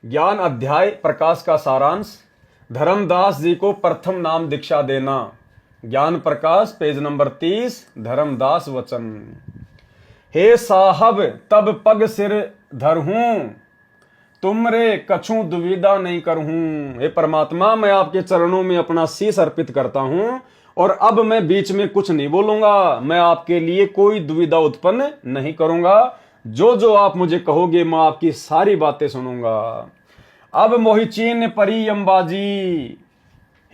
ज्ञान अध्याय प्रकाश का सारांश। धर्मदास जी को प्रथम नाम दीक्षा देना। ज्ञान प्रकाश पेज नंबर 30। धर्मदास वचन। हे साहब तब पग सिर धरहूं, तुमरे कछु दुविधा नहीं करहूं। हे परमात्मा, मैं आपके चरणों में अपना शीश अर्पित करता हूं और अब मैं बीच में कुछ नहीं बोलूंगा। मैं आपके लिए कोई दुविधा उत्पन्न नहीं करूंगा। जो जो आप मुझे कहोगे मैं आपकी सारी बातें सुनूंगा। अब मोहि चीन परी अंबाजी।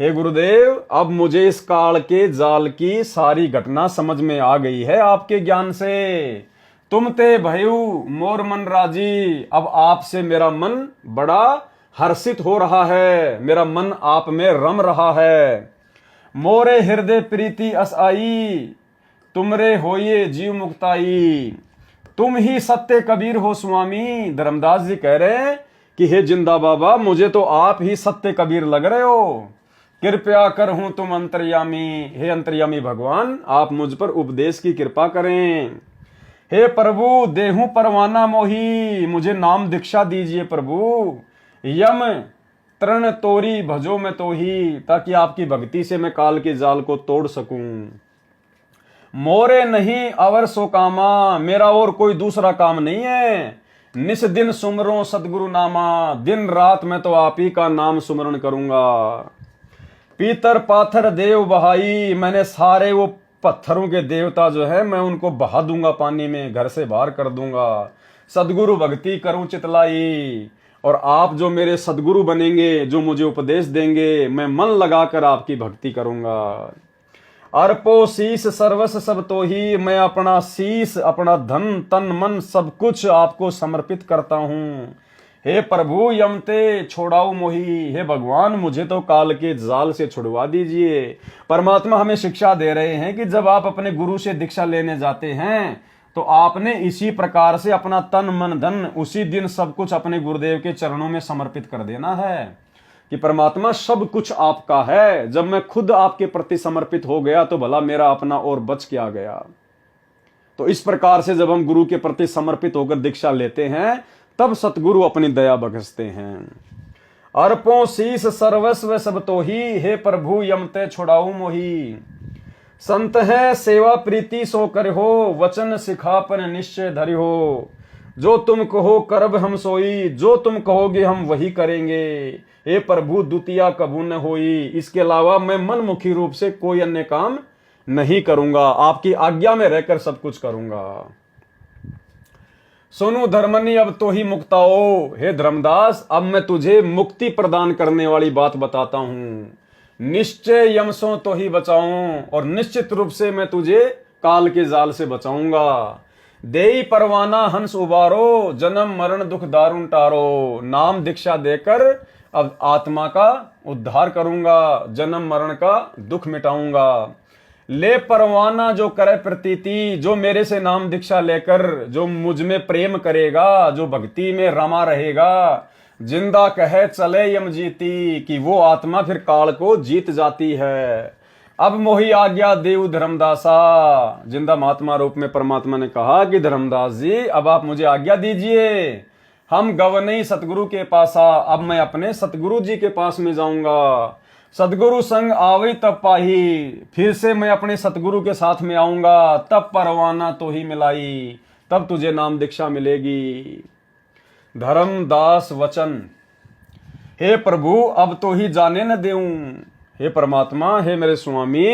हे गुरुदेव, अब मुझे इस काल के जाल की सारी घटना समझ में आ गई है आपके ज्ञान से। तुम ते भयु मोर मन राजी। अब आपसे मेरा मन बड़ा हर्षित हो रहा है, मेरा मन आप में रम रहा है। मोरे हृदय प्रीति अस आई, तुमरे होइए जीव मुक्ताई। तुम ही सत्य कबीर हो स्वामी। धर्मदास जी कह रहे हैं कि हे जिंदा बाबा, मुझे तो आप ही सत्य कबीर लग रहे हो। कृपया कर हूं तुम अंतर्यामी। हे अंतर्यामी भगवान, आप मुझ पर उपदेश की कृपा करें। हे प्रभु देहू परवाना मोही, मुझे नाम दीक्षा दीजिए प्रभु। यम तृण तोरी भजो में तो ही, ताकि आपकी भक्ति से मैं काल के जाल को तोड़ सकूं। मोरे नहीं अवर सो कामा, मेरा और कोई दूसरा काम नहीं है। निस दिन सुमरो सतगुरु नामा, दिन रात मैं तो आप ही का नाम सुमरण करूंगा। पीतर पाथर देव बहाई, मैंने सारे वो पत्थरों के देवता जो है मैं उनको बहा दूंगा पानी में, घर से बाहर कर दूंगा। सदगुरु भक्ति करूं चितलाई, और आप जो मेरे सदगुरु बनेंगे, जो मुझे उपदेश देंगे, मैं मन लगाकर आपकी भक्ति करूंगा। अर्पो शीस सर्वस सब तो ही, मैं अपना शीस, अपना धन तन मन सब कुछ आपको समर्पित करता हूं। हे प्रभु यमते छोड़ाओ मोही। हे भगवान, मुझे तो काल के जाल से छुड़वा दीजिए। परमात्मा हमें शिक्षा दे रहे हैं कि जब आप अपने गुरु से दीक्षा लेने जाते हैं तो आपने इसी प्रकार से अपना तन मन धन उसी दिन सब कुछ अपने गुरुदेव के चरणों में समर्पित कर देना है कि परमात्मा सब कुछ आपका है। जब मैं खुद आपके प्रति समर्पित हो गया तो भला मेरा अपना और बच क्या गया। तो इस प्रकार से जब हम गुरु के प्रति समर्पित होकर दीक्षा लेते हैं तब सतगुरु अपनी दया बख्शते हैं। अर्पो शीस सर्वस्व सब तो ही, हे प्रभु यमते छुड़ाऊ मोही। संत है सेवा प्रीति सो कर हो, वचन सिखापन निश्चय धरि हो। जो तुम कहो करब हम सोई, जो तुम कहोगे हम वही करेंगे। हे प्रभु द्वितीया कबू न होई, इसके अलावा मैं मनमुखी रूप से कोई अन्य काम नहीं करूंगा, आपकी आज्ञा में रहकर सब कुछ करूंगा। सुनो धर्मनी अब तो ही मुक्ताओ। हे धर्मदास, अब मैं तुझे मुक्ति प्रदान करने वाली बात बताता हूं। निश्चय यमसों तो ही बचाऊं, और निश्चित रूप से मैं तुझे काल के जाल से बचाऊंगा। देई परवाना हंस उबारो, जन्म मरण दुख दारुण टारो। नाम दीक्षा देकर अब आत्मा का उद्धार करूंगा, जन्म मरण का दुख मिटाऊंगा। ले परवाना जो करे प्रतीति, जो मेरे से नाम दीक्षा लेकर जो मुझ में प्रेम करेगा, जो भक्ति में रमा रहेगा, जिंदा कहे चले यम जीती, कि वो आत्मा फिर काल को जीत जाती है। अब मोहि आज्ञा देव धर्मदासा। जिंदा महात्मा रूप में परमात्मा ने कहा कि धर्मदास जी, अब आप मुझे आज्ञा दीजिए। हम गवनई सतगुरु के पासा, अब मैं अपने सतगुरु जी के पास में जाऊंगा। सतगुरु संग आवे तब पाही, फिर से मैं अपने सतगुरु के साथ में आऊंगा। तब परवाना तो ही मिलाई, तब तुझे नाम दीक्षा मिलेगी। धर्मदास वचन। हे प्रभु अब तो ही जाने न देऊं। हे परमात्मा, हे मेरे स्वामी,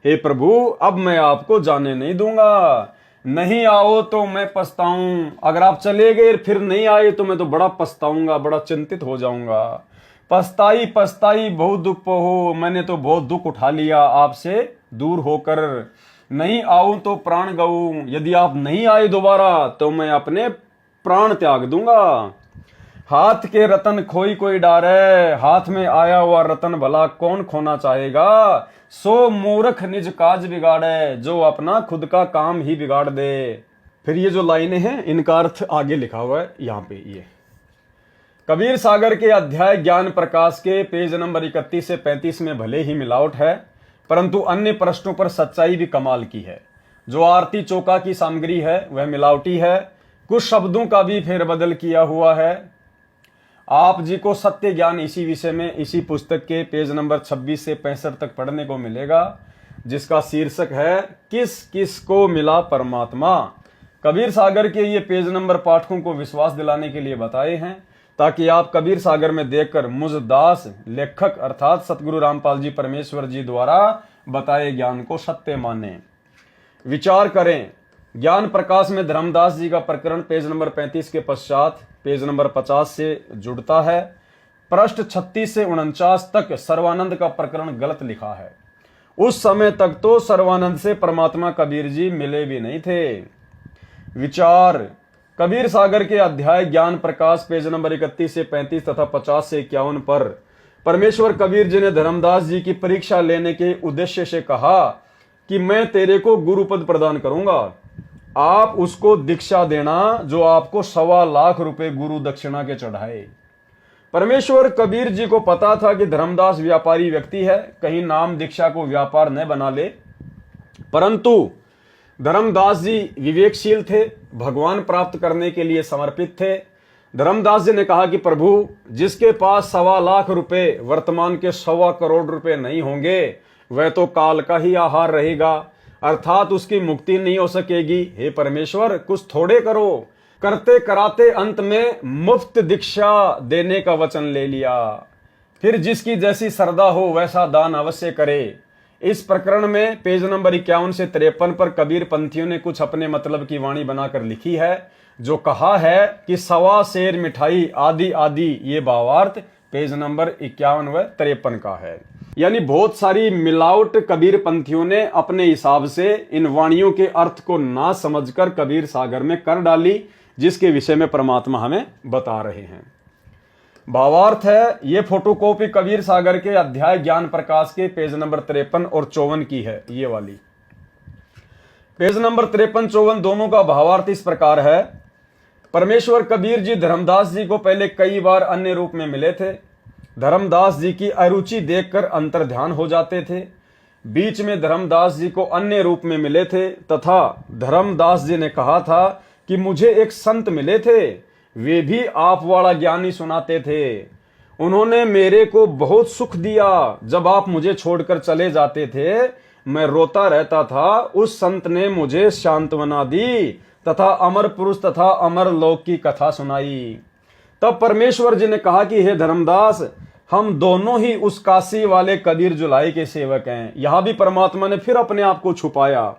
हे प्रभु, अब मैं आपको जाने नहीं दूंगा। नहीं आओ तो मैं पछताऊं, अगर आप चले गए फिर नहीं आए तो मैं तो बड़ा पछताऊंगा, बड़ा चिंतित हो जाऊंगा। पछताई पछताई बहुत दुख हो, मैंने तो बहुत दुख उठा लिया आपसे दूर होकर। नहीं आऊं तो प्राण गऊं, यदि आप नहीं आए दोबारा तो मैं अपने प्राण त्याग दूंगा। हाथ के रतन खोई कोई डारे, हाथ में आया हुआ रतन भला कौन खोना चाहेगा। सो मूर्ख निज काज बिगाड़े, जो अपना खुद का काम ही बिगाड़ दे। फिर ये जो लाइनें हैं इनका अर्थ आगे लिखा हुआ है यहाँ पे। ये कबीर सागर के अध्याय ज्ञान प्रकाश के पेज नंबर 31 से 35 में भले ही मिलावट है, परंतु अन्य प्रश्नों पर सच्चाई भी कमाल की है। जो आरती चौका की सामग्री है वह मिलावटी है, कुछ शब्दों का भी फेरबदल किया हुआ है। आप जी को सत्य ज्ञान इसी विषय में इसी पुस्तक के पेज नंबर 26 से 65 तक पढ़ने को मिलेगा, जिसका शीर्षक है किस किस को मिला परमात्मा। कबीर सागर के ये पेज नंबर पाठकों को विश्वास दिलाने के लिए बताए हैं, ताकि आप कबीर सागर में देखकर मुझ दास लेखक अर्थात सतगुरु रामपाल जी परमेश्वर जी द्वारा बताए ज्ञान को सत्य माने, विचार करें। ज्ञान प्रकाश में धर्मदास जी का प्रकरण पेज नंबर 35 के पश्चात पेज नंबर 50 से जुड़ता है। पृष्ठ 36 से 49 तक सर्वानंद का प्रकरण गलत लिखा है। उस समय तक तो सर्वानंद से परमात्मा कबीर जी मिले भी नहीं थे। विचार, कबीर सागर के अध्याय ज्ञान प्रकाश पेज नंबर 31 से 35 तथा 50 से 51 पर परमेश्वर कबीर जी ने धर्मदास जी की परीक्षा लेने के उद्देश्य से कहा कि मैं तेरे को गुरुपद प्रदान करूंगा, आप उसको दीक्षा देना जो आपको 1.25 लाख रुपए गुरु दक्षिणा के चढ़ाए। परमेश्वर कबीर जी को पता था कि धर्मदास व्यापारी व्यक्ति है, कहीं नाम दीक्षा को व्यापार न बना ले। परंतु धर्मदास जी विवेकशील थे, भगवान प्राप्त करने के लिए समर्पित थे। धर्मदास जी ने कहा कि प्रभु, जिसके पास 1.25 लाख रुपए वर्तमान के 1.25 करोड़ रुपए नहीं होंगे, वह तो काल का ही आहार रहेगा, अर्थात उसकी मुक्ति नहीं हो सकेगी। हे परमेश्वर, कुछ थोड़े करो। करते कराते अंत में मुफ्त दीक्षा देने का वचन ले लिया। फिर जिसकी जैसी श्रद्धा हो वैसा दान अवश्य करे। इस प्रकरण में पेज नंबर 51 से 53 पर कबीर पंथियों ने कुछ अपने मतलब की वाणी बनाकर लिखी है, जो कहा है कि 1.25 सेर मिठाई आदि आदि, ये भावार्थ पेज नंबर 51 व 53 का है। यानी बहुत सारी मिलावट कबीर पंथियों ने अपने हिसाब से इन वाणियों के अर्थ को ना समझकर कबीर सागर में कर डाली, जिसके विषय में परमात्मा हमें बता रहे हैं। भावार्थ है, ये फोटोकॉपी कबीर सागर के अध्याय ज्ञान प्रकाश के पेज नंबर 53 और 54 की है। ये वाली पेज नंबर 53-54 दोनों का भावार्थ इस प्रकार है। परमेश्वर कबीर जी धर्मदास जी को पहले कई बार अन्य रूप में मिले थे। धर्मदास जी की अरुचि देखकर अंतर्ध्यान हो जाते थे। बीच में धर्मदास जी को अन्य रूप में मिले थे तथा धर्मदास जी ने कहा था कि मुझे एक संत मिले थे, वे भी आप वाला ज्ञानी सुनाते थे। उन्होंने मेरे को बहुत सुख दिया। जब आप मुझे छोड़कर चले जाते थे, मैं रोता रहता था। उस संत ने मुझे सांत्वना दी तथा अमर पुरुष तथा अमर लोक की कथा सुनाई। तब परमेश्वर जी ने कहा कि हे धर्मदास, हम दोनों ही उस काशी वाले कबीर जुलाई के सेवक हैं। यहां भी परमात्मा ने फिर अपने आप को छुपाया।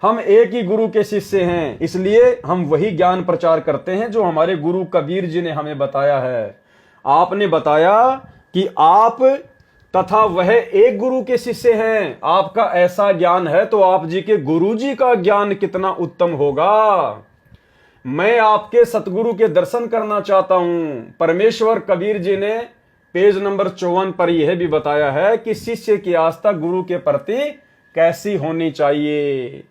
हम एक ही गुरु के शिष्य हैं, इसलिए हम वही ज्ञान प्रचार करते हैं जो हमारे गुरु कबीर जी ने हमें बताया है। आपने बताया कि आप तथा वह एक गुरु के शिष्य हैं। आपका ऐसा ज्ञान है तो आप जी के गुरु जी का ज्ञान कितना उत्तम होगा। मैं आपके सतगुरु के दर्शन करना चाहता हूं। परमेश्वर कबीर जी ने पेज नंबर 54 पर यह भी बताया है कि शिष्य की आस्था गुरु के प्रति कैसी होनी चाहिए।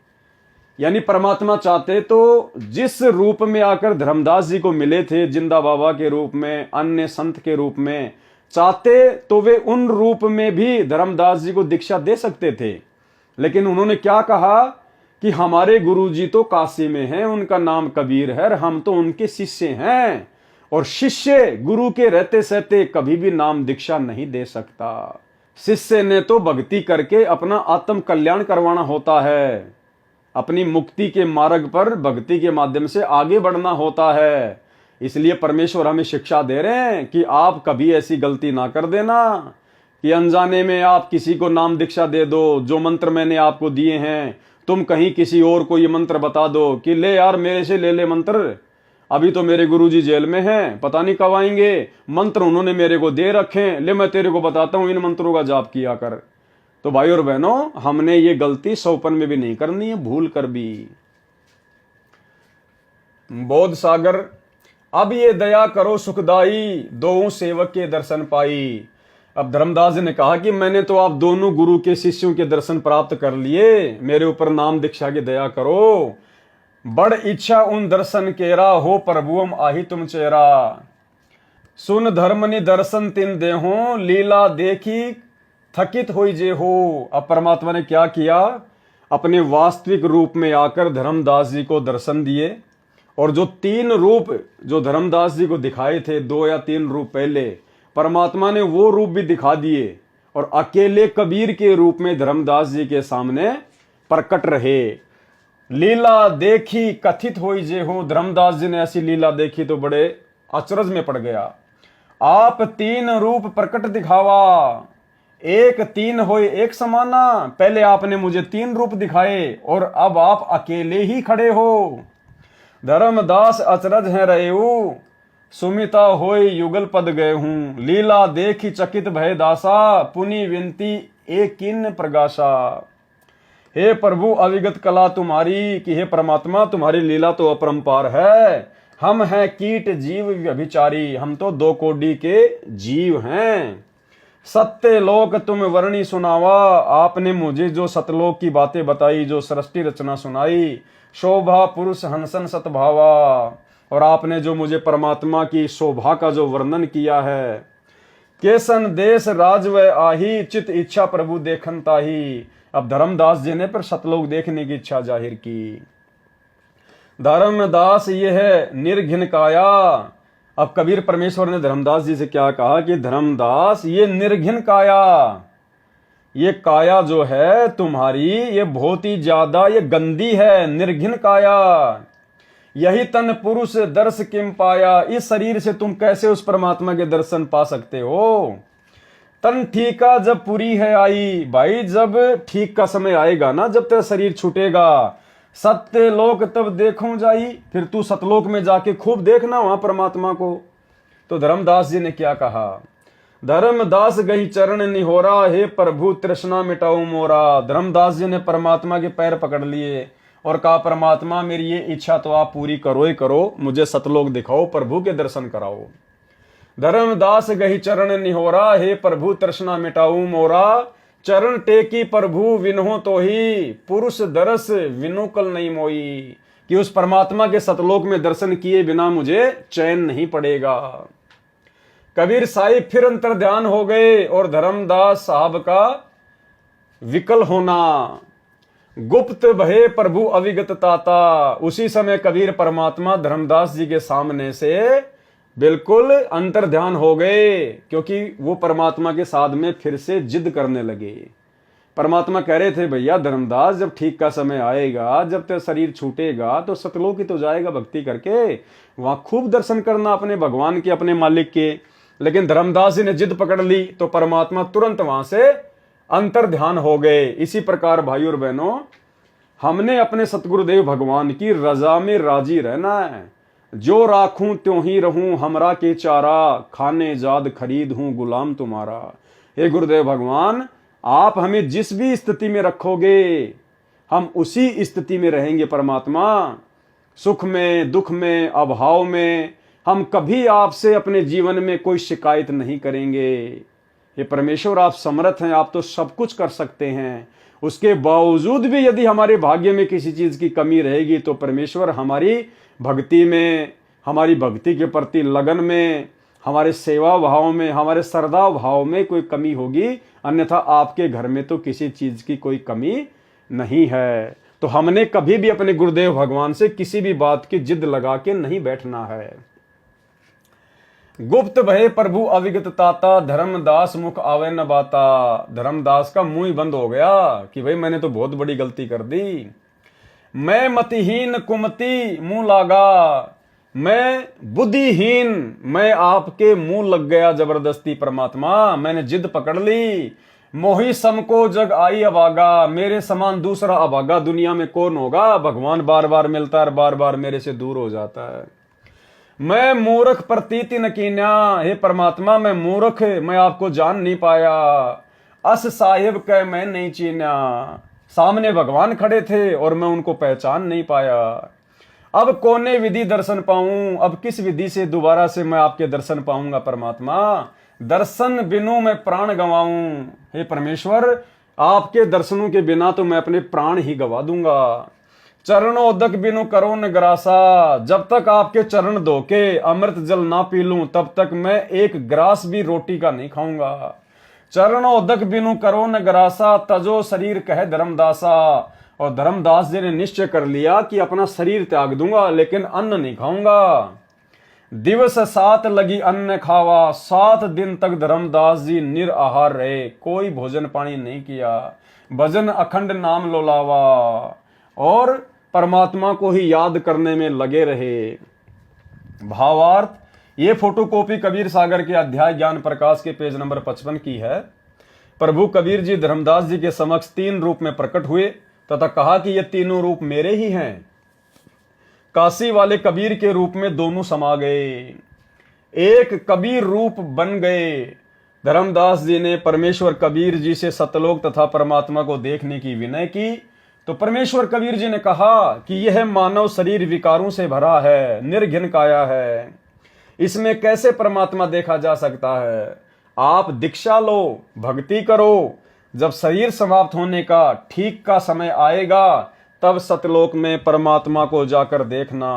यानी परमात्मा चाहते तो जिस रूप में आकर धर्मदास जी को मिले थे, जिंदा बाबा के रूप में, अन्य संत के रूप में, चाहते तो वे उन रूप में भी धर्मदास जी को दीक्षा दे सकते थे। लेकिन उन्होंने क्या कहा कि हमारे गुरु जी तो काशी में हैं, उनका नाम कबीर है, हम तो उनके शिष्य हैं, और शिष्य गुरु के रहते सहते कभी भी नाम दीक्षा नहीं दे सकता। शिष्य ने तो भक्ति करके अपना आत्म कल्याण करवाना होता है, अपनी मुक्ति के मार्ग पर भक्ति के माध्यम से आगे बढ़ना होता है। इसलिए परमेश्वर हमें शिक्षा दे रहे हैं कि आप कभी ऐसी गलती ना कर देना कि अनजाने में आप किसी को नाम दीक्षा दे दो। जो मंत्र मैंने आपको दिए हैं, तुम कहीं किसी और को ये मंत्र बता दो कि ले यार मेरे से ले ले मंत्र, अभी तो मेरे गुरुजी जेल में हैं, पता नहीं कब आएंगे, मंत्र उन्होंने मेरे को दे रखे, ले मैं तेरे को बताता हूं, इन मंत्रों का जाप किया कर। तो भाई और बहनों, हमने ये गलती सौपन में भी नहीं करनी है, भूल कर भी। बोध सागर, अब ये दया करो सुखदाई, दो सेवक के दर्शन पाई। अब धर्मदास जी ने कहा कि मैंने तो आप दोनों गुरु के शिष्यों के दर्शन प्राप्त कर लिए, मेरे ऊपर नाम दीक्षा की दया करो। बड़ इच्छा उन दर्शन केरा, हो प्रभुअम आही तुम चेरा। सुन धर्मनि दर्शन तिन देहो, लीला देखी थकित होई जे हो। अब परमात्मा ने क्या किया, अपने वास्तविक रूप में आकर धर्मदास जी को दर्शन दिए और जो 3 रूप जो धर्मदास जी को दिखाए थे, 2 या 3 रूप पहले, परमात्मा ने वो रूप भी दिखा दिए और अकेले कबीर के रूप में धर्मदास जी के सामने प्रकट रहे। लीला देखी कथित होई जे हो, धर्मदास जी ने ऐसी लीला देखी तो बड़े अचरज में पड़ गया। आप 3 रूप प्रकट दिखावा, एक 3 होए एक समाना। पहले आपने मुझे 3 रूप दिखाए और अब आप अकेले ही खड़े हो। धर्मदास अचरज है रहेऊ, सुमिता होय युगल पद गए हूं। लीला देखी चकित भय दासा, पुनि विनती एक किन प्रगाशा। हे प्रभु अविगत कला तुम्हारी, कि हे परमात्मा तुम्हारी लीला तो अपरंपार है। हम हैं कीट जीव व्यभिचारी, हम तो 2 कोड़ी के जीव हैं। सत्य लोक तुम वर्णी सुनावा, आपने मुझे जो सतलोक की बातें बताई, जो सृष्टि रचना सुनाई। शोभा पुरुष हंसन सतभावा, और आपने जो मुझे परमात्मा की शोभा का जो वर्णन किया है। केसन देश राज व आही, चित इच्छा प्रभु देखन ताही। अब धर्मदास जी ने पर सतलोक देखने की इच्छा जाहिर की। धर्मदास ये है निर्घिन काया। अब कबीर परमेश्वर ने धर्मदास जी से क्या कहा कि धर्मदास ये निर्घिन काया, ये काया जो है तुम्हारी ये बहुत ही ज्यादा ये गंदी है, निर्घिन काया। यही तन पुरुष दर्श किम पाया, इस शरीर से तुम कैसे उस परमात्मा के दर्शन पा सकते हो। तन ठीका जब पूरी है आई, भाई जब ठीक का समय आएगा ना, जब तेरा शरीर छूटेगा, सत्य लोक तब देखूं जाई, फिर तू सतलोक में जाके खूब देखना वहां परमात्मा को। तो धर्मदास जी ने क्या कहा, धर्मदास गही चरण निहोरा, हे प्रभु तृष्णा मिटाऊ मोरा। धर्मदास जी ने परमात्मा के पैर पकड़ लिए और कहा परमात्मा मेरी ये इच्छा तो आप पूरी करो ही करो, मुझे सतलोक दिखाओ, प्रभु के दर्शन कराओ। धर्मदास गही चरण निहोरा, हे प्रभु तृष्णा मिटाऊ मोरा। चरण टेकी प्रभु विनहो तो ही, पुरुष दरस विनु कल नहीं मोई। कि उस परमात्मा के सतलोक में दर्शन किए बिना मुझे चैन नहीं पड़ेगा। कबीर साहिब फिर अंतर ध्यान हो गए और धर्मदास साहब का विकल होना। गुप्त भये प्रभु अविगत ताता। उसी समय कबीर परमात्मा धर्मदास जी के सामने से बिल्कुल अंतर ध्यान हो गए, क्योंकि वो परमात्मा के साथ में फिर से जिद करने लगे। परमात्मा कह रहे थे भैया धर्मदास जब ठीक का समय आएगा, जब तेरा शरीर छूटेगा तो सतलोक ही तो जाएगा भक्ति करके, वहां खूब दर्शन करना अपने भगवान के, अपने मालिक के। लेकिन धर्मदास जी ने जिद पकड़ ली तो परमात्मा तुरंत वहां से अंतर ध्यान हो गए। इसी प्रकार भाई और बहनों, हमने अपने सतगुरुदेव भगवान की रजा में राजी रहना है। जो राखूं त्यों ही रहूं, हमरा के चारा, खाने जाद खरीद हूं गुलाम तुम्हारा। हे गुरुदेव भगवान, आप हमें जिस भी स्थिति में रखोगे हम उसी स्थिति में रहेंगे परमात्मा। सुख में, दुख में, अभाव में हम कभी आपसे अपने जीवन में कोई शिकायत नहीं करेंगे। हे परमेश्वर, आप समर्थ हैं, आप तो सब कुछ कर सकते हैं। उसके बावजूद भी यदि हमारे भाग्य में किसी चीज की कमी रहेगी तो परमेश्वर हमारी भक्ति में, हमारी भक्ति के प्रति लगन में, हमारे सेवा भाव में, हमारे श्रद्धा भाव में कोई कमी होगी। अन्यथा आपके घर में तो किसी चीज की कोई कमी नहीं है। तो हमने कभी भी अपने गुरुदेव भगवान से किसी भी बात की जिद लगा के नहीं बैठना है। गुप्त भय प्रभु अविगत ताता, धर्मदास मुख आवे न बाता। धर्मदास का मुंह ही बंद हो गया कि भाई मैंने तो बहुत बड़ी गलती कर दी। मैं मतिहीन कुमति मुंह लागा, मैं बुद्धिहीन, मैं आपके मुंह लग गया जबरदस्ती परमात्मा। मैंने जिद पकड़ ली। मोही समको जग आई अभागा, मेरे समान दूसरा अभागा दुनिया में कौन होगा। भगवान बार बार मिलता है, बार बार मेरे से दूर हो जाता है। मैं मूर्ख प्रतीति न कीन्या, हे परमात्मा मैं मूर्ख, मैं आपको जान नहीं पाया। अस साहिब कह मैं नहीं चीन्या, सामने भगवान खड़े थे और मैं उनको पहचान नहीं पाया। अब कोने विधि दर्शन पाऊं, अब किस विधि से दोबारा से मैं आपके दर्शन पाऊंगा परमात्मा। दर्शन बिनु मैं प्राण गंवाऊं, हे परमेश्वर आपके दर्शनों के बिना तो मैं अपने प्राण ही गवा दूंगा। चरणोदक बिनु करो न ग्रासा, जब तक आपके चरण धो के अमृत जल ना पी लूं तब तक मैं एक ग्रास भी रोटी का नहीं खाऊंगा। चरणोदक बिनु करो न ग्रासा, तजो शरीर कह धर्मदासा। और धर्मदास जी ने निश्चय कर लिया कि अपना शरीर त्याग दूंगा लेकिन अन्न नहीं खाऊंगा। दिवस 7 लगी अन्न खावा, 7 दिन तक धर्मदास जी निराहार रहे, कोई भोजन पानी नहीं किया, भजन अखंड नाम लोलावा और परमात्मा को ही याद करने में लगे रहे। भावार्थ, ये फोटोकॉपी कबीर सागर के अध्याय ज्ञान प्रकाश के पेज नंबर 55 की है। प्रभु कबीर जी धर्मदास जी के समक्ष 3 रूप में प्रकट हुए तथा कहा कि ये तीनों रूप मेरे ही हैं। काशी वाले कबीर के रूप में दोनों समा गए, एक कबीर रूप बन गए। धर्मदास जी ने परमेश्वर कबीर जी से सतलोक तथा परमात्मा को देखने की विनय की तो परमेश्वर कबीर जी ने कहा कि यह मानव शरीर विकारों से भरा है, निर्घिन काया है, इसमें कैसे परमात्मा देखा जा सकता है। आप दीक्षा लो, भक्ति करो, जब शरीर समाप्त होने का ठीक का समय आएगा तब सतलोक में परमात्मा को जाकर देखना।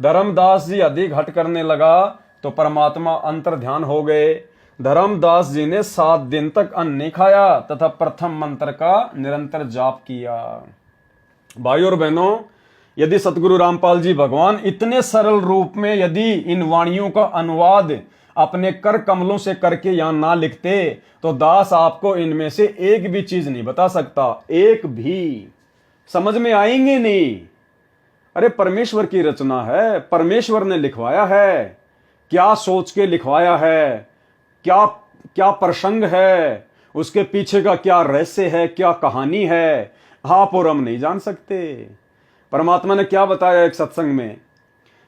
धर्मदास जी अधिक हट करने लगा तो परमात्मा अंतर ध्यान हो गए। धर्मदास जी ने 7 दिन तक अन्न नहीं खाया तथा प्रथम मंत्र का निरंतर जाप किया। भाइयों और बहनों, यदि सतगुरु रामपाल जी भगवान इतने सरल रूप में यदि इन वाणियों का अनुवाद अपने कर कमलों से करके यहां ना लिखते तो दास आपको इनमें से एक भी चीज नहीं बता सकता, एक भी समझ में आएंगे नहीं। अरे परमेश्वर की रचना है, परमेश्वर ने लिखवाया है, क्या सोच के लिखवाया है, क्या क्या प्रसंग है, उसके पीछे का क्या रहस्य है, क्या कहानी है, आप और हम नहीं जान सकते। परमात्मा ने क्या बताया एक सत्संग में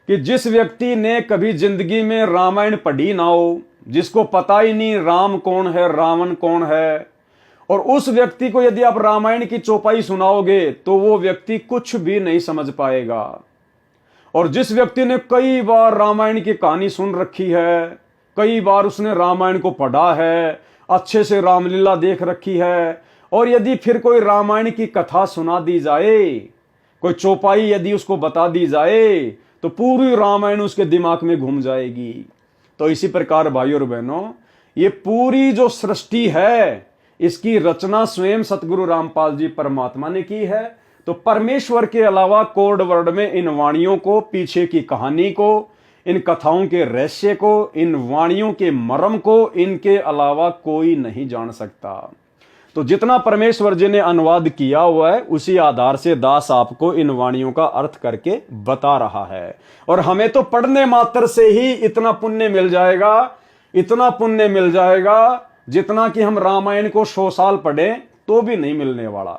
कि जिस व्यक्ति ने कभी जिंदगी में रामायण पढ़ी ना हो, जिसको पता ही नहीं राम कौन है, रावण कौन है, और उस व्यक्ति को यदि आप रामायण की चौपाई सुनाओगे तो वो व्यक्ति कुछ भी नहीं समझ पाएगा। और जिस व्यक्ति ने कई बार रामायण की कहानी सुन रखी है, कई बार उसने रामायण को पढ़ा है, अच्छे से रामलीला देख रखी है, और यदि फिर कोई रामायण की कथा सुना दी जाए, कोई चौपाई यदि उसको बता दी जाए तो पूरी रामायण उसके दिमाग में घूम जाएगी। तो इसी प्रकार भाइयों और बहनों, ये पूरी जो सृष्टि है इसकी रचना स्वयं सतगुरु रामपाल जी परमात्मा ने की है। तो परमेश्वर के अलावा कोड वर्ड में इन वाणियों को, पीछे की कहानी को, इन कथाओं के रहस्य को, इन वाणियों के मर्म को इनके अलावा कोई नहीं जान सकता। तो जितना परमेश्वर जी ने अनुवाद किया हुआ है उसी आधार से दास आपको इन वाणियों का अर्थ करके बता रहा है। और हमें तो पढ़ने मात्र से ही इतना पुण्य मिल जाएगा, इतना पुण्य मिल जाएगा जितना कि हम रामायण को 100 साल पढ़ें तो भी नहीं मिलने वाला।